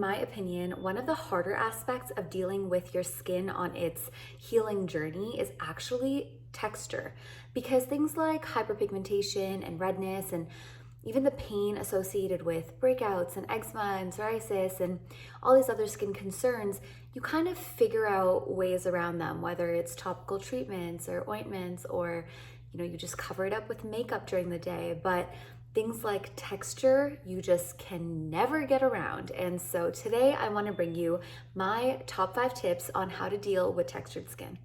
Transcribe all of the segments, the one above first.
my opinion, one of the harder aspects of dealing with your skin on its healing journey is actually texture, because things like hyperpigmentation and redness and even the pain associated with breakouts and eczema and psoriasis and all these other skin concerns, you kind of figure out ways around them, whether it's topical treatments or ointments, or you just cover it up with makeup during the day. But things like texture, you just can never get around. And so today I want to bring you my top 5 tips on how to deal with textured skin.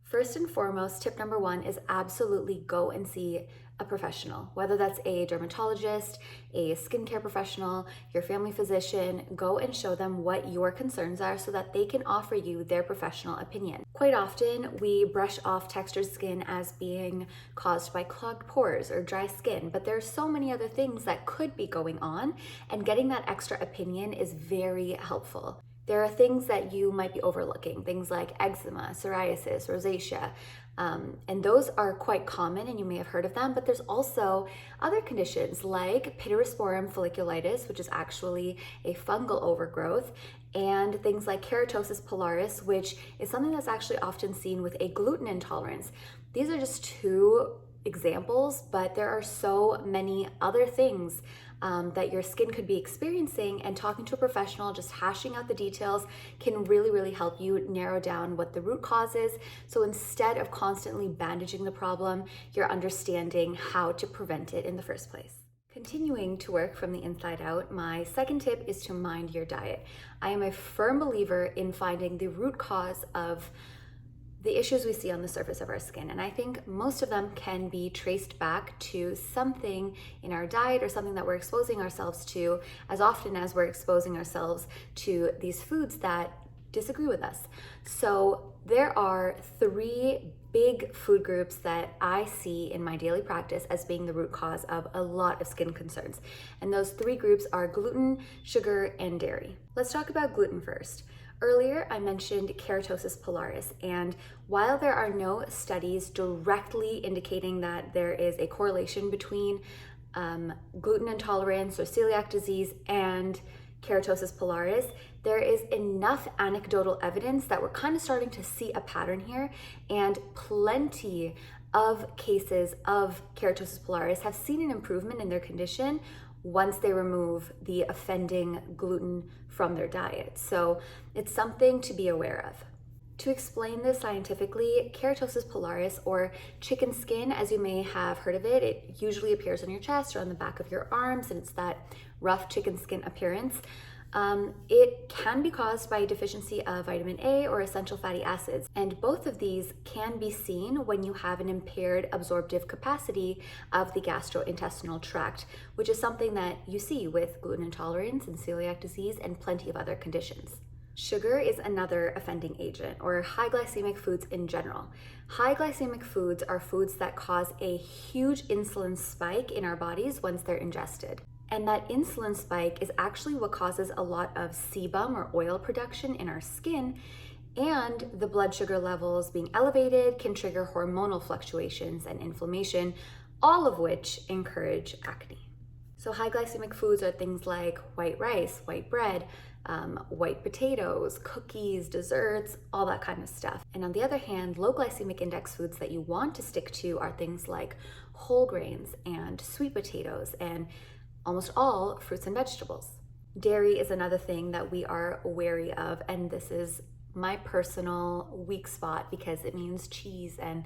First and foremost, tip number 1 is absolutely go and see a professional, whether that's a dermatologist, a skincare professional, your family physician. Go and show them what your concerns are so that they can offer you their professional opinion. Quite often, we brush off textured skin as being caused by clogged pores or dry skin, but there's so many other things that could be going on, and getting that extra opinion is very helpful. There are things that you might be overlooking, things like eczema, psoriasis, rosacea, and those are quite common and you may have heard of them, but there's also other conditions like pityrisporum folliculitis, which is actually a fungal overgrowth, and things like keratosis pilaris, which is something that's actually often seen with a gluten intolerance. These are just 2 examples, but there are so many other things that your skin could be experiencing, and talking to a professional, just hashing out the details, can really help you narrow down what the root cause is. So instead of constantly bandaging the problem, you're understanding how to prevent it in the first place. Continuing to work from the inside out, my second tip is to mind your diet. I am a firm believer in finding the root cause of the issues we see on the surface of our skin. And I think most of them can be traced back to something in our diet or something that we're exposing ourselves to, as often as we're exposing ourselves to these foods that disagree with us. So there are 3 big food groups that I see in my daily practice as being the root cause of a lot of skin concerns. And those 3 groups are gluten, sugar, and dairy. Let's talk about gluten first. Earlier, I mentioned keratosis pilaris, and while there are no studies directly indicating that there is a correlation between gluten intolerance or celiac disease and keratosis pilaris, there is enough anecdotal evidence that we're kind of starting to see a pattern here, and plenty of cases of keratosis pilaris have seen an improvement in their condition once they remove the offending gluten from their diet. So it's something to be aware of. To explain this scientifically, keratosis pilaris, or chicken skin, as you may have heard of it, it usually appears on your chest or on the back of your arms, and it's that rough chicken skin appearance. It can be caused by a deficiency of vitamin A or essential fatty acids, and both of these can be seen when you have an impaired absorptive capacity of the gastrointestinal tract, which is something that you see with gluten intolerance and celiac disease and plenty of other conditions. Sugar is another offending agent, or high glycemic foods in general. High glycemic foods are foods that cause a huge insulin spike in our bodies once they're ingested. And that insulin spike is actually what causes a lot of sebum or oil production in our skin, and the blood sugar levels being elevated can trigger hormonal fluctuations and inflammation, all of which encourage acne. So high glycemic foods are things like white rice, white bread, white potatoes, cookies, desserts, all that kind of stuff. And on the other hand, low glycemic index foods that you want to stick to are things like whole grains and sweet potatoes and almost all fruits and vegetables. Dairy is another thing that we are wary of, and this is my personal weak spot because it means cheese and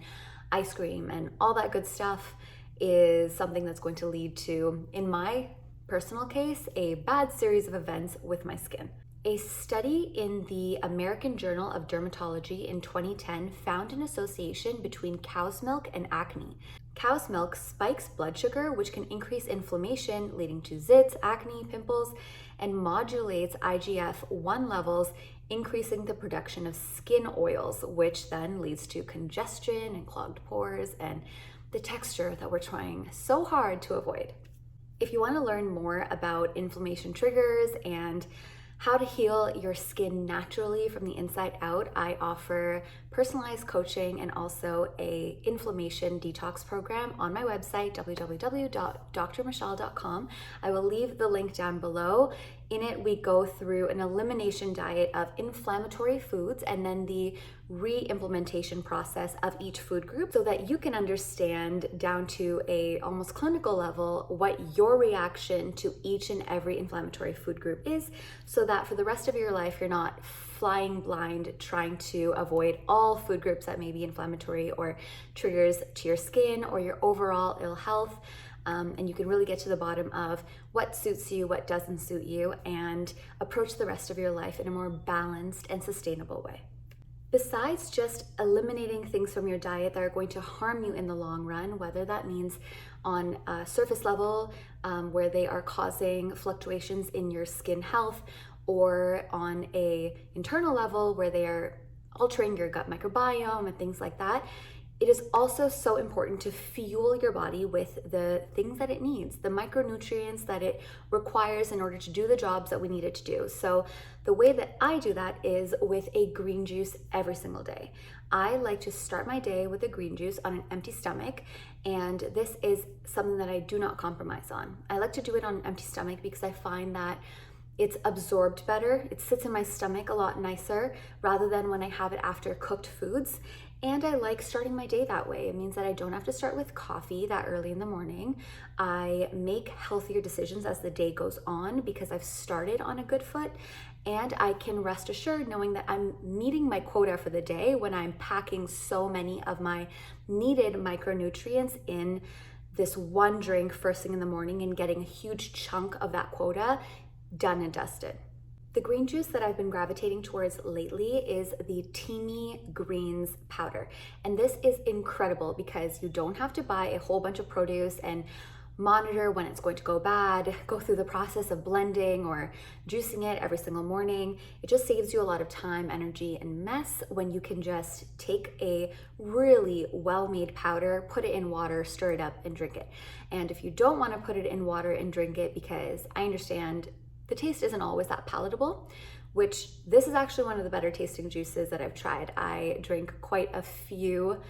ice cream and all that good stuff is something that's going to lead to, in my personal case, a bad series of events with my skin. A study in the American Journal of Dermatology in 2010 found an association between cow's milk and acne. Cow's milk spikes blood sugar, which can increase inflammation, leading to zits, acne, pimples, and modulates IGF-1 levels, increasing the production of skin oils, which then leads to congestion and clogged pores and the texture that we're trying so hard to avoid. If you want to learn more about inflammation triggers and how to heal your skin naturally from the inside out, I offer personalized coaching and also a inflammation detox program on my website, www.drmichelle.com. I will leave the link down below. In it, we go through an elimination diet of inflammatory foods and then the re-implementation process of each food group so that you can understand down to a almost clinical level what your reaction to each and every inflammatory food group is, so that for the rest of your life, you're not flying blind trying to avoid all food groups that may be inflammatory or triggers to your skin or your overall ill health. And you can really get to the bottom of what suits you, what doesn't suit you, and approach the rest of your life in a more balanced and sustainable way. Besides just eliminating things from your diet that are going to harm you in the long run, whether that means on a surface level where they are causing fluctuations in your skin health, or on a internal level where they are altering your gut microbiome and things like that, it is also so important to fuel your body with the things that it needs, the micronutrients that it requires in order to do the jobs that we need it to do. So the way that I do that is with a green juice every single day. I like to start my day with a green juice on an empty stomach, and this is something that I do not compromise on. I like to do it on an empty stomach because I find that it's absorbed better. It sits in my stomach a lot nicer rather than when I have it after cooked foods. And I like starting my day that way. It means that I don't have to start with coffee that early in the morning. I make healthier decisions as the day goes on because I've started on a good foot, and I can rest assured knowing that I'm meeting my quota for the day when I'm packing so many of my needed micronutrients in this one drink first thing in the morning and getting a huge chunk of that quota done and dusted. The green juice that I've been gravitating towards lately is the TEAMI greens powder. And this is incredible because you don't have to buy a whole bunch of produce and monitor when it's going to go bad, go through the process of blending or juicing it every single morning. It just saves you a lot of time, energy, and mess when you can just take a really well-made powder, put it in water, stir it up, and drink it. And if you don't want to put it in water and drink it, because I understand the taste isn't always that palatable, which this is actually one of the better tasting juices that I've tried. I drink quite a few,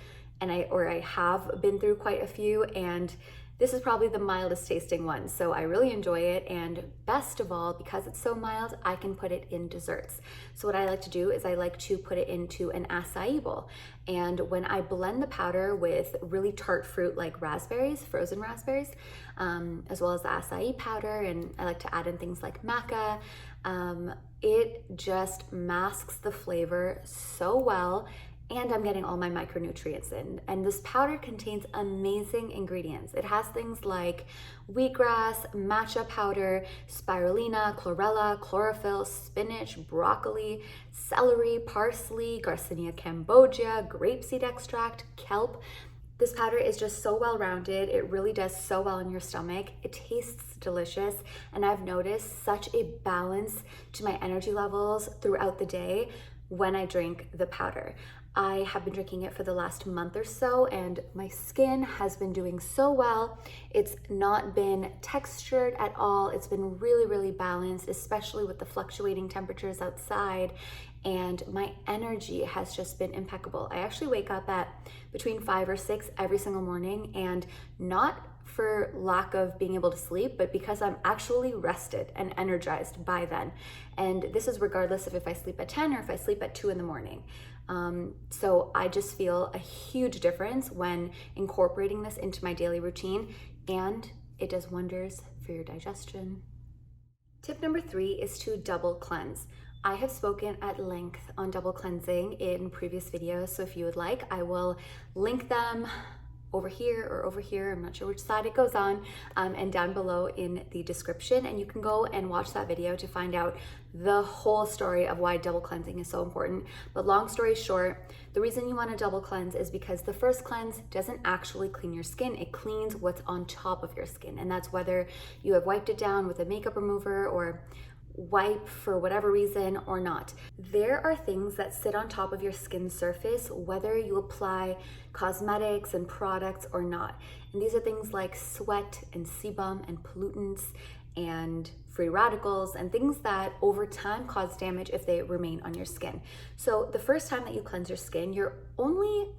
and I have been through quite a few, and this is probably the mildest tasting one. So I really enjoy it, and best of all, because it's so mild, I can put it in desserts. So what I like to do is I like to put it into an acai bowl. And when I blend the powder with really tart fruit like raspberries, frozen raspberries, as well as the acai powder, and I like to add in things like maca, it just masks the flavor so well, and I'm getting all my micronutrients in. And this powder contains amazing ingredients. It has things like wheatgrass, matcha powder, spirulina, chlorella, chlorophyll, spinach, broccoli, celery, parsley, Garcinia cambogia, grapeseed extract, kelp. This powder is just so well-rounded. It really does so well in your stomach. It tastes delicious, and I've noticed such a balance to my energy levels throughout the day when I drink the powder. I have been drinking it for the last month or so, and my skin has been doing so well. It's not been textured at all. It's been really, really balanced, especially with the fluctuating temperatures outside, and my energy has just been impeccable. I actually wake up at between 5 or 6 every single morning, and not for lack of being able to sleep, but because I'm actually rested and energized by then. And this is regardless of if I sleep at 10 or if I sleep at 2 in the morning. So I just feel a huge difference when incorporating this into my daily routine, and it does wonders for your digestion. Tip number 3 is to double cleanse. I have spoken at length on double cleansing in previous videos, so if you would like, I will link them over here or over here, I'm not sure which side it goes on, and down below in the description, and you can go and watch that video to find out the whole story of why double cleansing is so important. But long story short, the reason you want to double cleanse is because the first cleanse doesn't actually clean your skin, it cleans what's on top of your skin, and that's whether you have wiped it down with a makeup remover or wipe for whatever reason or not. There are things that sit on top of your skin surface whether you apply cosmetics and products or not. And these are things like sweat and sebum and pollutants and free radicals and things that over time cause damage if they remain on your skin. So the first time that you cleanse your skin, you're only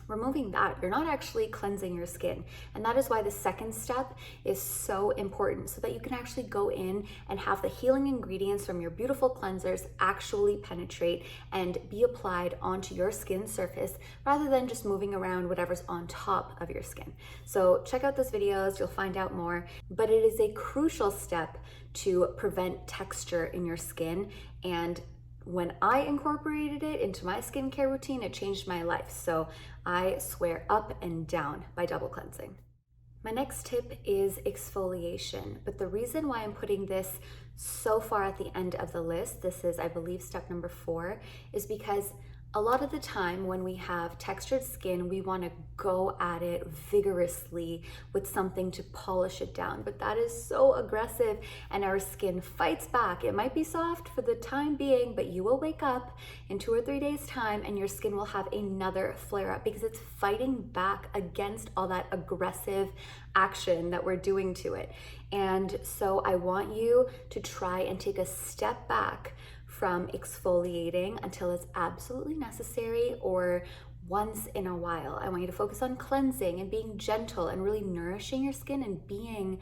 removing that, you're not actually cleansing your skin. And that is why the second step is so important, so that you can actually go in and have the healing ingredients from your beautiful cleansers actually penetrate and be applied onto your skin surface, rather than just moving around whatever's on top of your skin. So check out those videos, you'll find out more, but it is a crucial step to prevent texture in your skin. And when I incorporated it into my skincare routine, it changed my life. So I swear up and down by double cleansing. My next tip is exfoliation, but the reason why I'm putting this so far at the end of the list, this is, I believe, step number 4, is because a lot of the time when we have textured skin, we want to go at it vigorously with something to polish it down, but that is so aggressive and our skin fights back. It might be soft for the time being, but you will wake up in 2 or 3 days' time and your skin will have another flare up because it's fighting back against all that aggressive action that we're doing to it. And so I want you to try and take a step back from exfoliating until it's absolutely necessary or once in a while. I want you to focus on cleansing and being gentle and really nourishing your skin and being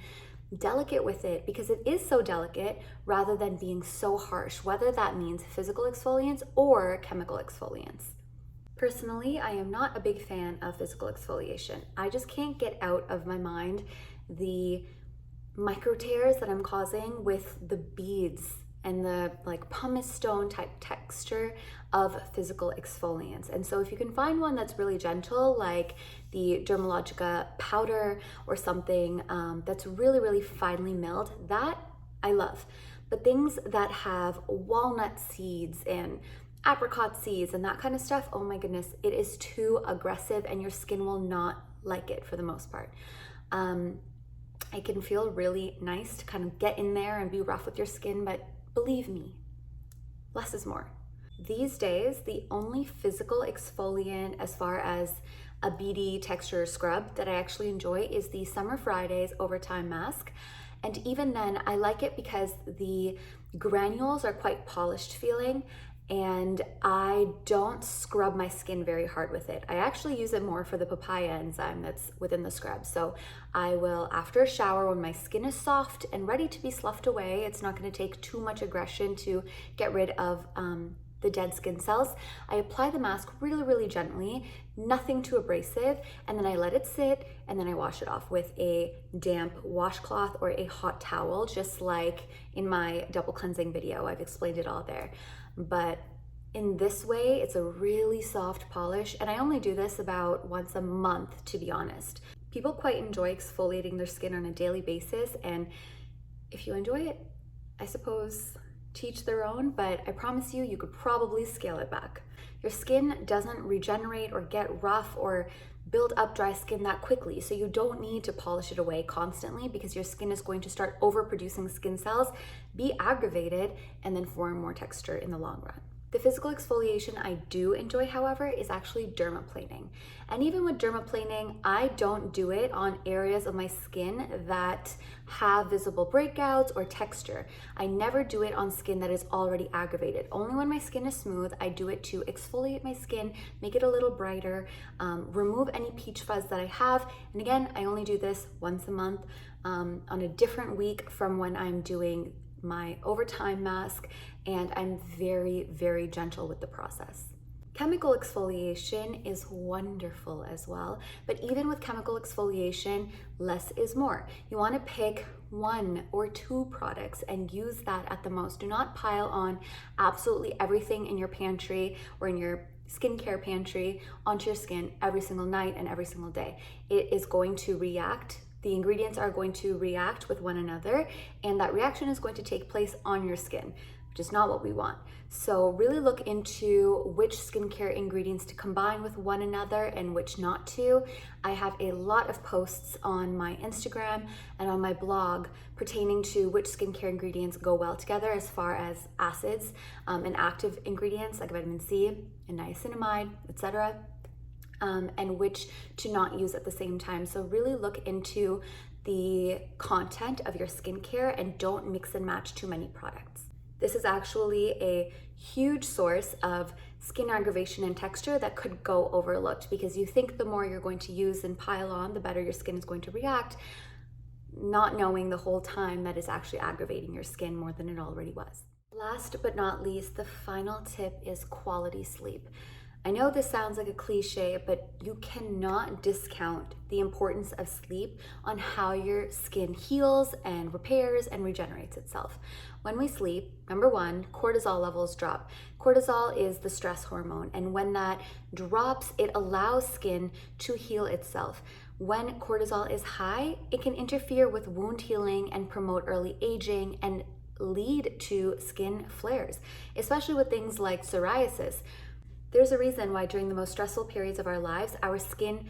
delicate with it, because it is so delicate, rather than being so harsh, whether that means physical exfoliants or chemical exfoliants. Personally, I am not a big fan of physical exfoliation. I just can't get out of my mind the micro tears that I'm causing with the beads and the like pumice stone type texture of physical exfoliants. And so if you can find one that's really gentle, like the Dermalogica powder or something that's really, really finely milled, that I love. But things that have walnut seeds and apricot seeds and that kind of stuff, oh my goodness, it is too aggressive and your skin will not like it for the most part. It can feel really nice to kind of get in there and be rough with your skin, but believe me, less is more. These days, the only physical exfoliant as far as a beady texture scrub that I actually enjoy is the Summer Fridays Overtime Mask. And even then, I like it because the granules are quite polished feeling and I don't scrub my skin very hard with it. I actually use it more for the papaya enzyme that's within the scrub. So I will, after a shower, when my skin is soft and ready to be sloughed away, it's not gonna take too much aggression to get rid of the dead skin cells. I apply the mask really, really gently, nothing too abrasive, and then I let it sit, and then I wash it off with a damp washcloth or a hot towel, just like in my double cleansing video. I've explained it all there. But in this way, it's a really soft polish, and I only do this about once a month, to be honest. People quite enjoy exfoliating their skin on a daily basis, and if you enjoy it, I suppose to each their own, but I promise you, you could probably scale it back. Your skin doesn't regenerate or get rough or build up dry skin that quickly, so you don't need to polish it away constantly because your skin is going to start overproducing skin cells, be aggravated, and then form more texture in the long run. The physical exfoliation I do enjoy, however, is actually dermaplaning. And even with dermaplaning, I don't do it on areas of my skin that have visible breakouts or texture. I never do it on skin that is already aggravated. Only when my skin is smooth, I do it to exfoliate my skin, make it a little brighter, remove any peach fuzz that I have. And again, I only do this once a month on a different week from when I'm doing my overtime mask, and I'm very, very gentle with the process. Chemical exfoliation is wonderful as well, but even with chemical exfoliation, less is more. You want to pick 1 or 2 products and use that at the most. Do not pile on absolutely everything in your pantry or in your skincare pantry onto your skin every single night and every single day. It is going to react. The ingredients are going to react with one another, and that reaction is going to take place on your skin, which is not what we want. So really look into which skincare ingredients to combine with one another and which not to. I have a lot of posts on my Instagram and on my blog pertaining to which skincare ingredients go well together as far as acids and active ingredients like vitamin C and niacinamide, etc. And which to not use at the same time. So really look into the content of your skincare and don't mix and match too many products. This is actually a huge source of skin aggravation and texture that could go overlooked because you think the more you're going to use and pile on, the better your skin is going to react, not knowing the whole time that is actually aggravating your skin more than it already was. Last but not least, the final tip is quality sleep. I know this sounds like a cliche, but you cannot discount the importance of sleep on how your skin heals and repairs and regenerates itself. When we sleep, number one, cortisol levels drop. Cortisol is the stress hormone, and when that drops, it allows skin to heal itself. When cortisol is high, it can interfere with wound healing and promote early aging and lead to skin flares, especially with things like psoriasis. There's a reason why during the most stressful periods of our lives, our skin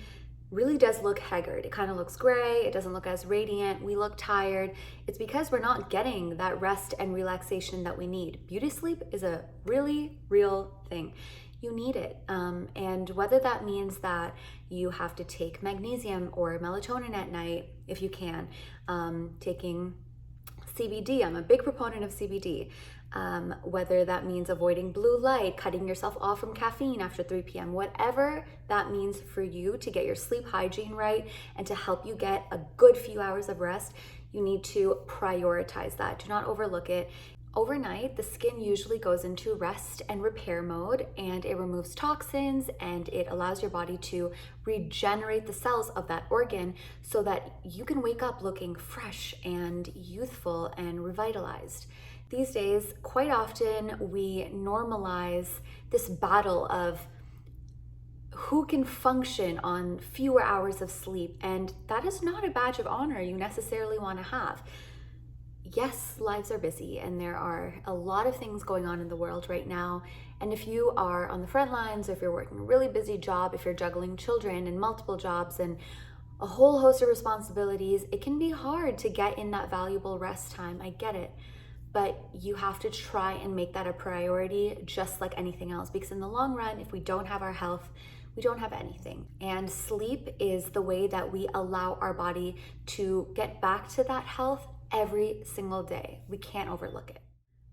really does look haggard. It kind of looks gray, it doesn't look as radiant, we look tired. It's because we're not getting that rest and relaxation that we need. Beauty sleep is a really real thing. You need it. And whether that means that you have to take magnesium or melatonin at night, if you can, taking CBD, I'm a big proponent of CBD. Whether that means avoiding blue light, cutting yourself off from caffeine after 3 p.m., whatever that means for you to get your sleep hygiene right and to help you get a good few hours of rest, you need to prioritize that. Do not overlook it. Overnight, the skin usually goes into rest and repair mode, and it removes toxins and it allows your body to regenerate the cells of that organ so that you can wake up looking fresh and youthful and revitalized. These days, quite often we normalize this battle of who can function on fewer hours of sleep, and that is not a badge of honor you necessarily want to have. Yes, lives are busy and there are a lot of things going on in the world right now. And if you are on the front lines, or if you're working a really busy job, if you're juggling children and multiple jobs and a whole host of responsibilities, it can be hard to get in that valuable rest time. I get it. But you have to try and make that a priority, just like anything else, because in the long run, if we don't have our health, we don't have anything. And sleep is the way that we allow our body to get back to that health every single day. We can't overlook it.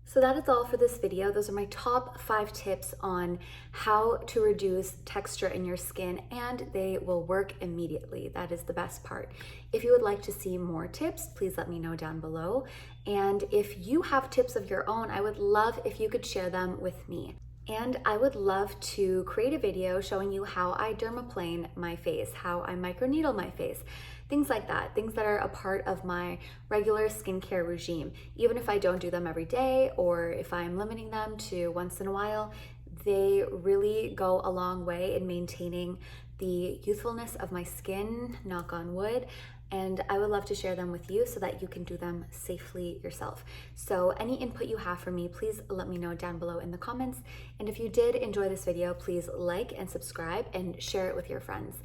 So that is all for this video. Those are my top 5 tips on how to reduce texture in your skin, and they will work immediately. That is the best part. If you would like to see more tips, please let me know down below. And if you have tips of your own, I would love if you could share them with me. And I would love to create a video showing you how I dermaplane my face, how I microneedle my face, things like that, things that are a part of my regular skincare regime. Even if I don't do them every day, or if I'm limiting them to once in a while, they really go a long way in maintaining the youthfulness of my skin, knock on wood. And I would love to share them with you so that you can do them safely yourself. So any input you have for me, please let me know down below in the comments. And if you did enjoy this video, please like and subscribe and share it with your friends.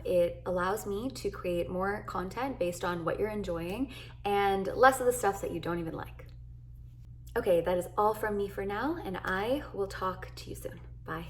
It allows me to create more content based on what you're enjoying and less of the stuff that you don't even like. Okay, that is all from me for now, and I will talk to you soon. Bye.